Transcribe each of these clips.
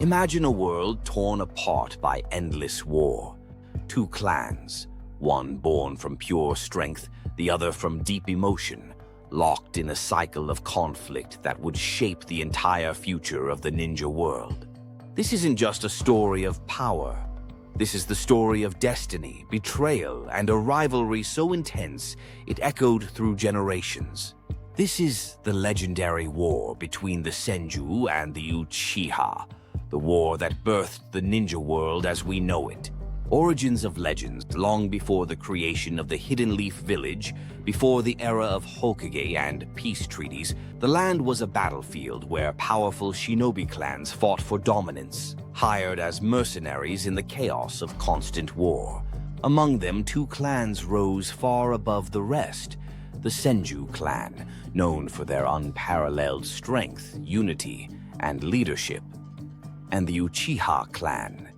Imagine a world torn apart by endless war. Two clans, one born from pure strength, the other from deep emotion, locked in a cycle of conflict that would shape the entire future of the ninja world. This isn't just a story of power. This is the story of destiny, betrayal, and a rivalry so intense it echoed through generations. This is the legendary war between the Senju and the Uchiha, the war that birthed the ninja world as we know it. Origins of legends long before the creation of the Hidden Leaf Village, before the era of Hokage and peace treaties, the land was a battlefield where powerful shinobi clans fought for dominance, hired as mercenaries in the chaos of constant war. Among them, two clans rose far above the rest. The Senju clan, known for their unparalleled strength, unity, and leadership, and the Uchiha clan,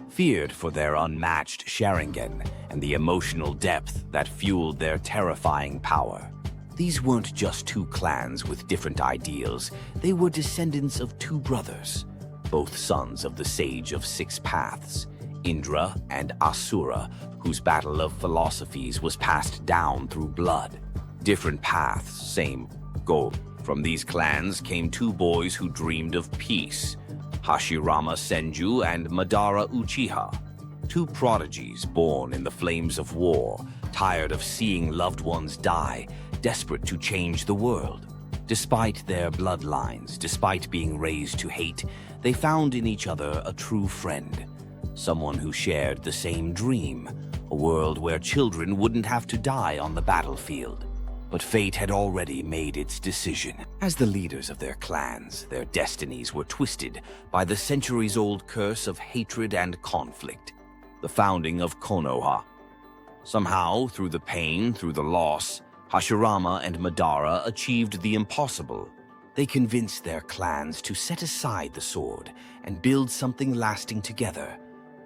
feared for their unmatched Sharingan and the emotional depth that fueled their terrifying power. These weren't just two clans with different ideals, they were descendants of two brothers, both sons of the Sage of Six Paths, Indra and Asura, whose battle of philosophies was passed down through blood. Different paths, same goal. From these clans came two boys who dreamed of peace, Hashirama Senju and Madara Uchiha, two prodigies born in the flames of war, tired of seeing loved ones die, desperate to change the world. Despite their bloodlines, despite being raised to hate, they found in each other a true friend, someone who shared the same dream, a world where children wouldn't have to die on the battlefield. But fate had already made its decision. As the leaders of their clans, their destinies were twisted by the centuries-old curse of hatred and conflict, the founding of Konoha. Somehow, through the pain, through the loss, Hashirama and Madara achieved the impossible. They convinced their clans to set aside the sword and build something lasting together,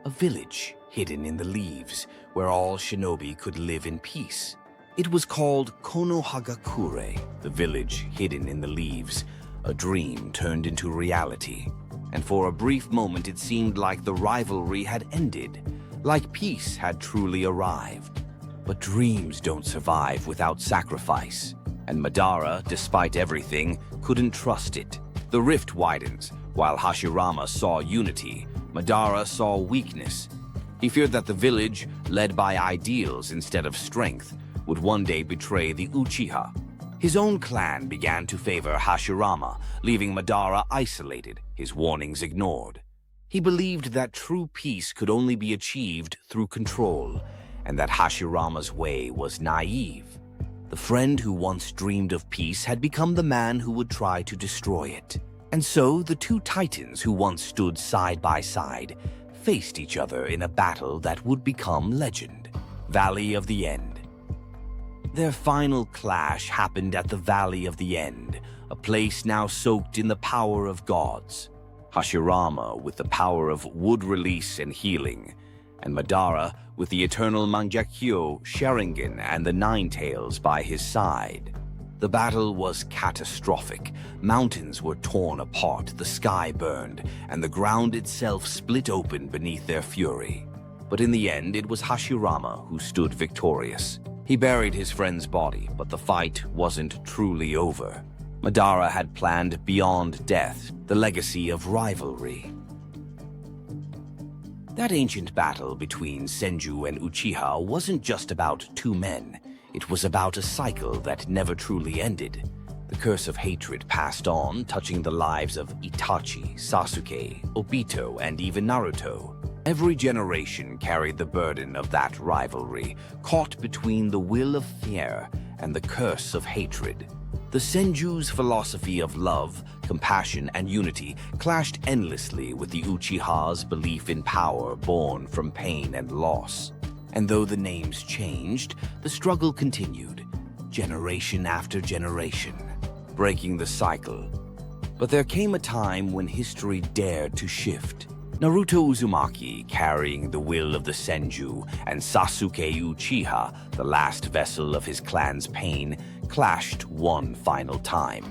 a village hidden in the leaves where all shinobi could live in peace. It was called Konohagakure, the village hidden in the leaves, a dream turned into reality. And for a brief moment it seemed like the rivalry had ended, like peace had truly arrived. But dreams don't survive without sacrifice, and Madara, despite everything, couldn't trust it. The rift widens. While Hashirama saw unity, Madara saw weakness. He feared that the village, led by ideals instead of strength, would one day betray the Uchiha. His own clan began to favor Hashirama, leaving Madara isolated, his warnings ignored. He believed that true peace could only be achieved through control, and that Hashirama's way was naive. The friend who once dreamed of peace had become the man who would try to destroy it. And so the two titans who once stood side by side faced each other in a battle that would become legend. Valley of the End. Their final clash happened at the Valley of the End, a place now soaked in the power of gods. Hashirama with the power of wood release and healing, and Madara with the eternal Mangekyou, Sharingan, and the Nine Tails by his side. The battle was catastrophic. Mountains were torn apart, the sky burned, and the ground itself split open beneath their fury. But in the end, it was Hashirama who stood victorious. He buried his friend's body, but the fight wasn't truly over. Madara had planned beyond death, the legacy of rivalry. That ancient battle between Senju and Uchiha wasn't just about two men. It was about a cycle that never truly ended. The curse of hatred passed on, touching the lives of Itachi, Sasuke, Obito, and even Naruto. Every generation carried the burden of that rivalry, caught between the will of fear and the curse of hatred. The Senju's philosophy of love, compassion, and unity clashed endlessly with the Uchiha's belief in power born from pain and loss. And though the names changed, the struggle continued, generation after generation, breaking the cycle. But there came a time when history dared to shift. Naruto Uzumaki, carrying the will of the Senju, and Sasuke Uchiha, the last vessel of his clan's pain, clashed one final time.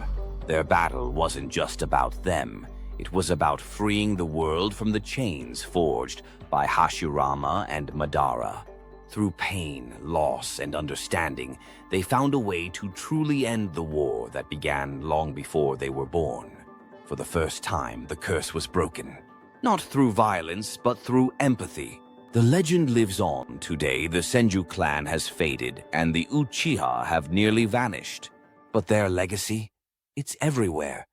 Their battle wasn't just about them, It was about freeing the world from the chains forged by Hashirama and Madara. Through pain, loss, and understanding, they found a way to truly end the war that began long before they were born. For the first time, the curse was broken. Not through violence, but through empathy. The legend lives on. Today, the Senju clan has faded, and the Uchiha have nearly vanished. But their legacy? It's everywhere.